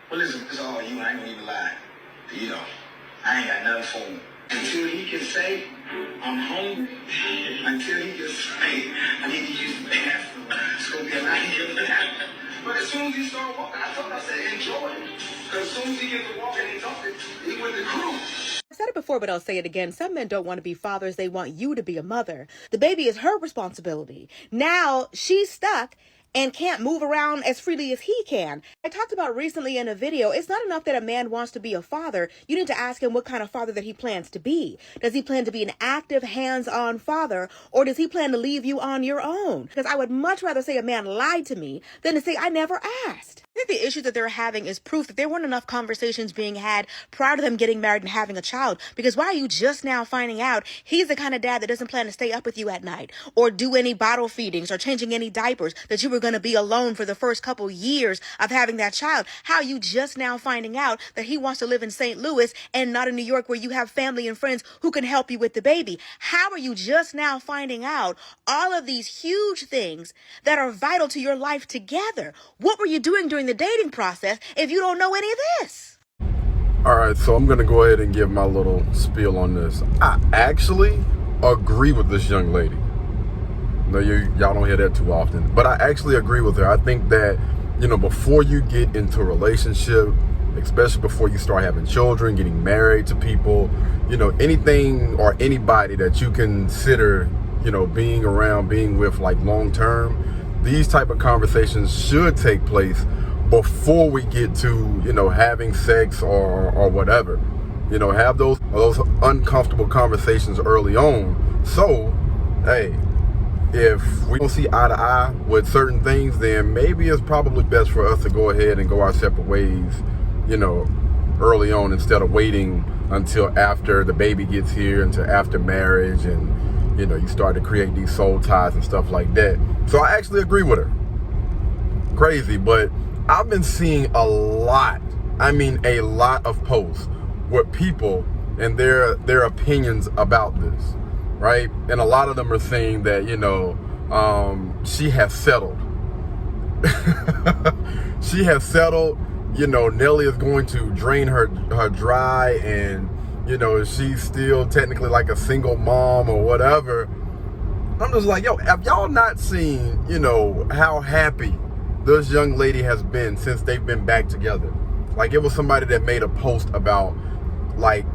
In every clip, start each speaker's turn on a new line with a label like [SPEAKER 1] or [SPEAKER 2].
[SPEAKER 1] Well, listen, it's all you. I ain't gonna even lie. You know, I ain't got nothing for him. Until he can say, I'm hungry, until he can say, I need to use the bathroom, it's gonna be a lot easier. But as soon as he started walking, I told him, I said, enjoy it. Because as soon as he gets to walking and talking, he went to cruise.
[SPEAKER 2] I've said it before, but I'll say it again. Some men don't want to be fathers. They want you to be a mother. The baby is her responsibility. Now she's stuck and can't move around as freely as he can. I talked about recently in a video, it's not enough that a man wants to be a father. You need to ask him what kind of father that he plans to be. Does he plan to be an active, hands-on father, or does he plan to leave you on your own? Because I would much rather say a man lied to me than to say I never asked. I think the issue that they're having is proof that there weren't enough conversations being had prior to them getting married and having a child. Because why are you just now finding out he's the kind of dad that doesn't plan to stay up with you at night or do any bottle feedings or changing any diapers, that you were going to be alone for the first couple years of having that child? How are you just now finding out that he wants to live in St. Louis and not in New York, where you have family and friends who can help you with the baby? How are you just now finding out all of these huge things that are vital to your life together? What were you doing during the dating process if you don't know any of this?
[SPEAKER 3] All right, so I'm going to go ahead and give my little spiel on this. I actually agree with this young lady. No, y'all don't hear that too often, but I actually agree with her. I think that, before you get into a relationship, especially before you start having children, getting married to people, anything or anybody that you consider, being around, being with like long term, these type of conversations should take place before we get to, having sex or whatever. Have those uncomfortable conversations early on. So, hey, if we don't see eye to eye with certain things, then maybe it's probably best for us to go ahead and go our separate ways, early on, instead of waiting until after the baby gets here, until after marriage, and, you start to create these soul ties and stuff like that. So I actually agree with her. Crazy, but I've been seeing a lot of posts with people and their opinions about this, right? And a lot of them are saying that, she has settled. She has settled. Nelly is going to drain her dry, and, she's still technically like a single mom or whatever. I'm just like, have y'all not seen, how happy this young lady has been since they've been back together? Like, it was somebody that made a post about, like,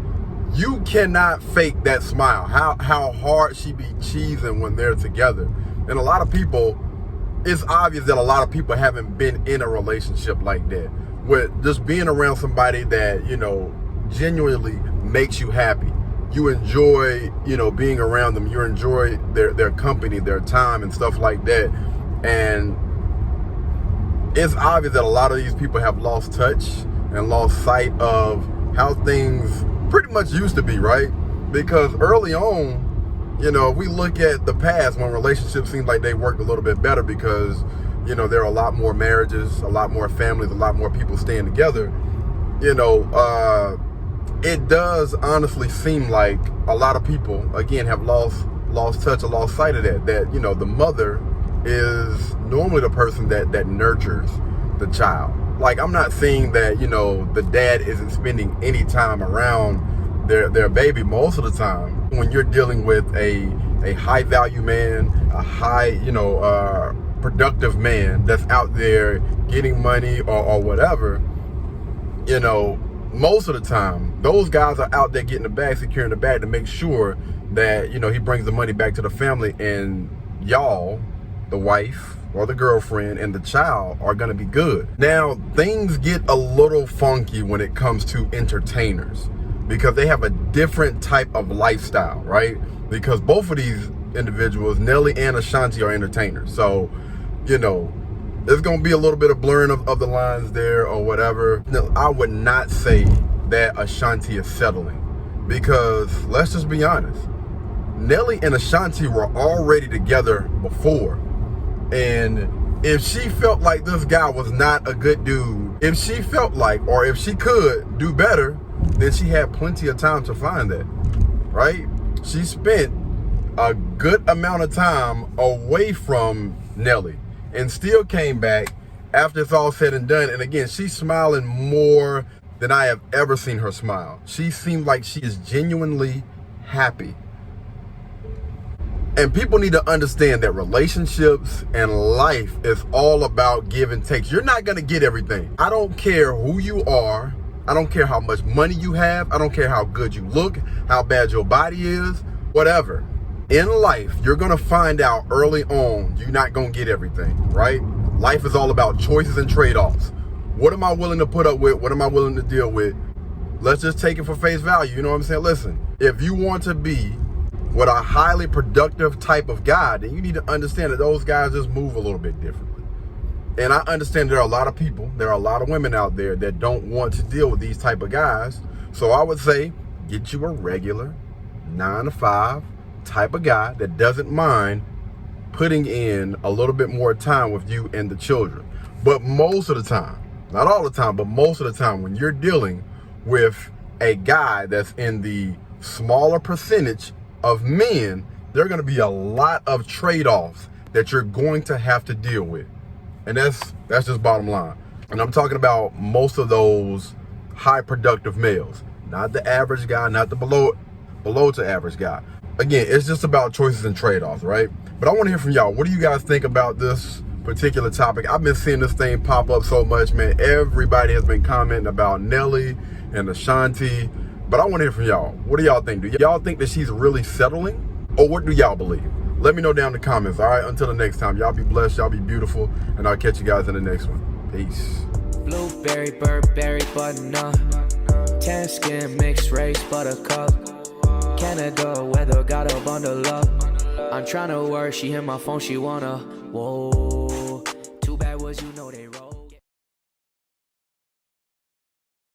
[SPEAKER 3] you cannot fake that smile. How hard she be cheesing when they're together. And a lot of people, it's obvious that a lot of people haven't been in a relationship like that, with just being around somebody that, genuinely makes you happy. You enjoy, being around them. You enjoy their company, their time, and stuff like that. And it's obvious that a lot of these people have lost touch and lost sight of how things pretty much used to be, right? Because early on, we look at the past when relationships seemed like they worked a little bit better, because, there are a lot more marriages, a lot more families, a lot more people staying together. It does honestly seem like a lot of people, again, have lost touch or lost sight of that, the mother is normally the person that nurtures the child. Like, I'm not saying that, the dad isn't spending any time around their baby most of the time. When you're dealing with a high value man, a high, productive man that's out there getting money or whatever, most of the time, those guys are out there getting the bag, securing the bag to make sure that, he brings the money back to the family, and y'all, the wife or the girlfriend and the child, are going to be good. Now, things get a little funky when it comes to entertainers, because they have a different type of lifestyle, right? Because both of these individuals, Nelly and Ashanti, are entertainers. So, there's going to be a little bit of blurring of the lines there or whatever. No, I would not say that Ashanti is settling, because let's just be honest. Nelly and Ashanti were already together before. And if she felt like this guy was not a good dude, if she felt like, or if she could do better, then she had plenty of time to find that, right? She spent a good amount of time away from Nelly and still came back after it's all said and done, and again, she's smiling more than I have ever seen her smile. She seemed like she is genuinely happy. And people need to understand that relationships and life is all about give and takes. You're not going to get everything. I don't care who you are. I don't care how much money you have. I don't care how good you look, how bad your body is, whatever. In life, you're going to find out early on you're not going to get everything, right? Life is all about choices and trade-offs. What am I willing to put up with? What am I willing to deal with? Let's just take it for face value. You know what I'm saying? Listen, if you want to be with a highly productive type of guy, then you need to understand that those guys just move a little bit differently. And I understand there are a lot of people, there are a lot of women out there that don't want to deal with these type of guys. So I would say, get you a regular 9 to 5 type of guy that doesn't mind putting in a little bit more time with you and the children. But most of the time, not all the time, but most of the time, when you're dealing with a guy that's in the smaller percentage of men, there are going to be a lot of trade-offs that you're going to have to deal with. And that's just bottom line. And I'm talking about most of those high productive males, not the average guy, not the below to average guy. Again, it's just about choices and trade-offs, right? But I want to hear from y'all. What do you guys think about this particular topic? I've been seeing this thing pop up so much, man. Everybody has been commenting about Nelly and Ashanti. But I want to hear from y'all. What do y'all think? Do y'all think that she's really settling? Or what do y'all believe? Let me know down in the comments, all right? Until the next time, y'all be blessed, y'all be beautiful, and I'll catch you guys in the next one. Peace.
[SPEAKER 4] Blueberry, Burberry, button-up, tan skin, mixed race, buttercup, Canada weather, got a bundle up. I'm tryna work, she hit my phone, she wanna, whoa.